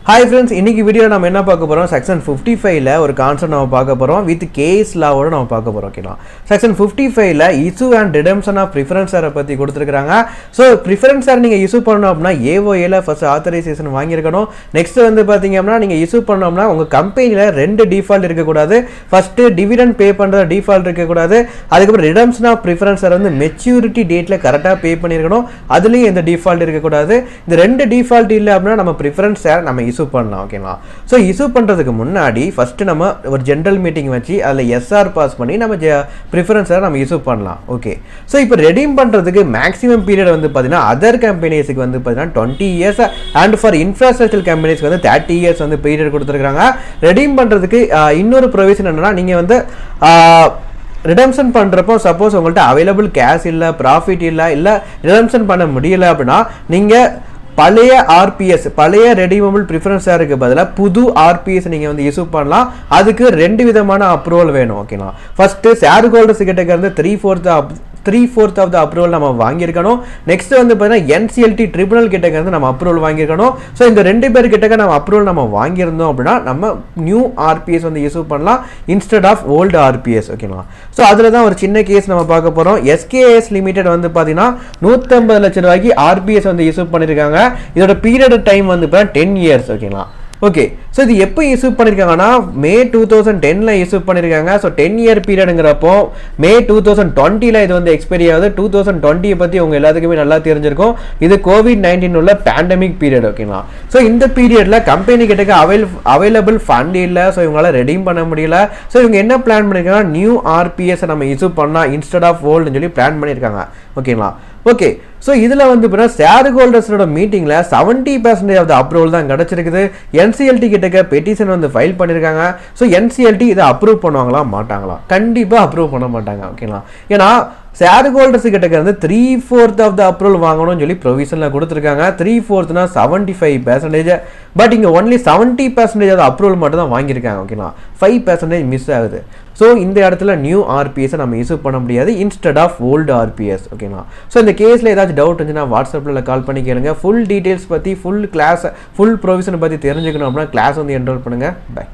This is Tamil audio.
Hi friends, இன்னைக்கு வீடியோ நம்ம என்ன பார்க்க போறோம் செக்ஷன் 55 ல ஒரு கான்செப்ட் நம்ம பார்க்க போறோம் வித் கேஸ் லாவோட நம்ம பார்க்க போறோம் ஓகேனா செக்ஷன் 55 ல issue and redemption of preference share பத்தி கொடுத்திருக்காங்க சோ பிரெஃபரன்ஸ் ஷேர் நீங்க இஷ்யூ பண்ணனும் அப்படினா AOA ல ஃபர்ஸ்ட் ஆத்தரைசேஷன் வாங்கி இருக்கணும் நெக்ஸ்ட் வந்து பாத்தீங்க அப்படினா நீங்க இஷ்யூ பண்ணனும்னா உங்க கம்பெனில ரெண்டு டிஃபால்ட் இருக்க கூடாது ஃபர்ஸ்ட் டிவிடெண்ட் பே பண்ற டிஃபால்ட் இருக்க கூடாது அதுக்கு அப்புறம் ரிடெம்ப்ஷன் ஆஃப் பிரெஃபரன்ஸ் ஷேர் வந்து மெச்சூரிட்டி டேட்ல கரெக்ட்டா பே பண்ணிருக்கணும் அதுலயும் எந்த டிஃபால்ட் இருக்க கூடாது இந்த ரெண்டு டிஃபால்ட் இல்ல அப்படினா நம்ம பிரெஃபரன்ஸ் ஷேர் நம்ம இஷ்யூ பண்ணலாம் ஓகேங்களா சோ இஷ்யூ பண்றதுக்கு முன்னாடி ஃபர்ஸ்ட் நம்ம ஒரு ஜெனரல் மீட்டிங் வச்சு அதுல எஸ்ஆர் பாஸ் பண்ணி நம்ம பிரெஃபரன்ஸ் நம்ம இஷ்யூ பண்ணலாம் ஓகே சோ இப்போ ரெடீம் பண்றதுக்கு மேக்ஸिमम பீரியட் வந்து பாத்தீங்கன்னா அதர் கம்பெனிஸ்க்கு வந்து பாத்தீங்கன்னா 20 இயர்ஸ் அண்ட் ஃபார் இன்ஃப்ராஸ்ட்ரக்சரல் கம்பெனிஸ்க்கு வந்து 30 இயர்ஸ் வந்து பீரியட் கொடுத்திருக்காங்க ரெடீம் பண்றதுக்கு இன்னொரு ப்ரொவிஷன் என்னன்னா நீங்க வந்து ரிடெம்ப்ஷன் பண்றப்போ சப்போஸ் உங்கள்ட்ட அவைலபிள் கேஷ் இல்ல ப்ராஃபிட் இல்ல ரிடெம்ப்ஷன் பண்ண முடியல அப்படினா நீங்க பழைய RPS பழைய ரெடீமபிள் பிரெஃபரன்ஸ் ஷேருக்கு பதிலா புது RPS நீங்க வந்து இஷ்யூ பண்ணலாம் அதுக்கு ரெண்டு விதமான அப்ரூவல் வேணும் ஓகேனா ஃபர்ஸ்ட் ஷேர் ஹோல்டர்ஸ் கிட்ட இருந்து 3/4 ஆஃப் தி அப்ரூவல் நம்ம வாங்கி இருக்கணும் நெக்ஸ்ட் வந்து பாத்தீங்கன்னா NCLT ட்ரிபியூனல் கிட்ட இருந்து நம்ம அப்ரூவல் வாங்கி இருக்கணும் சோ இந்த ரெண்டு பேர் கிட்ட நம்ம அப்ரூவல் நம்ம வாங்கி இருந்தோம் அப்படினா நம்ம நியூ RPS வந்து இஷ்யூ பண்ணலாம் இன்ஸ்டெட் ஆஃப் ஓல்ட் RPS ஓகேங்களா சோ அதுல தான் ஒரு சின்ன கேஸ் நம்ம பார்க்க போறோம் SKS லிமிடெட் வந்து பாத்தீங்கன்னா 150 லட்சம் ரூபாய்க்கு RPS வந்து இஷ்யூ பண்ணிருக்காங்க இதோட பீரியட் டைம் வந்து 10 இயர்ஸ் ஓகேங்களா ஓகே சோ இது எப்போ இஷ்யூ பண்ணிருக்காங்கன்னா மே 2010 ல இஷ்யூ பண்ணிருக்காங்க சோ 10 இயர் பீரியட்ங்கறப்போ மே 2020 ல இது வந்து எக்ஸ்பைரி ஆகுது 2020 பத்தி உங்க எல்லாத்துக்குமே நல்லா தெரிஞ்சிருக்கும் இது COVID-19 உள்ள பேண்டமிக் பீரியட் ஓகேங்களா சோ இந்த பீரியட்ல கம்பெனி கிட்ட அவைலபிள் ஃபண்ட் இல்ல சோ இவங்களால ரெடீம் பண்ண முடியல சோ இவங்க என்ன பிளான் பண்ணிருக்காங்க நியூ RPS நம்ம இஷ்யூ பண்ணா இன்ஸ்டெட் ஆஃப் ஓல்ட்னு சொல்லி பிளான் பண்ணிருக்காங்க ஓகேங்களா ஓகே சோ இதுல வந்து ஷேர் ஹோல்டர்ஸோட மீட்டிங்ல 70% ஆஃப் தி அப்ரூவல் தான் கிடைச்சிருக்குது NCLT கிட்ட பெட்டிஷன் வந்து ஃபைல் பண்ணிருக்காங்க சோ NCLT இத அப்ரூவ் பண்ணுவாங்களா மாட்டாங்களா கண்டிப்பா அப்ரூவ் பண்ண மாட்டாங்க ஓகேங்களா ஏனா ஷேர் ஹோல்டர்ஸ் கிட்ட இருந்து 3/4 ஆஃப் தி அப்ரூவல் வாங்கணும்னு சொல்லி ப்ரொவிஷன்ல கொடுத்திருக்காங்க 3/4 னா 75% பட் இங்க only 70% ஆஃப் அப்ரூவல் மட்டும் தான் வாங்கி இருக்காங்க ஓகேங்களா 5% மிஸ் ஆகுது சோ இந்த இடத்துல நியூ RPS நம்ம இஷ்யூ பண்ண முடியாது இன்ஸ்டெட் ஆஃப் ஓல்ட் RPS ஓகேங்களா சோ இந்த கேஸ்ல ஏதாவது டவுட் இருந்துச்சுனா வாட்ஸ்அப்ல கால் பண்ணி கேளுங்க ஃபுல் டீடைல்ஸ் பத்தி ஃபுல் கிளாஸ் ஃபுல் ப்ரொவிஷன் பத்தி தெரிஞ்சுக்கணும் அப்படினா கிளாஸ் வந்து என்ரோல் பண்ணுங்க பை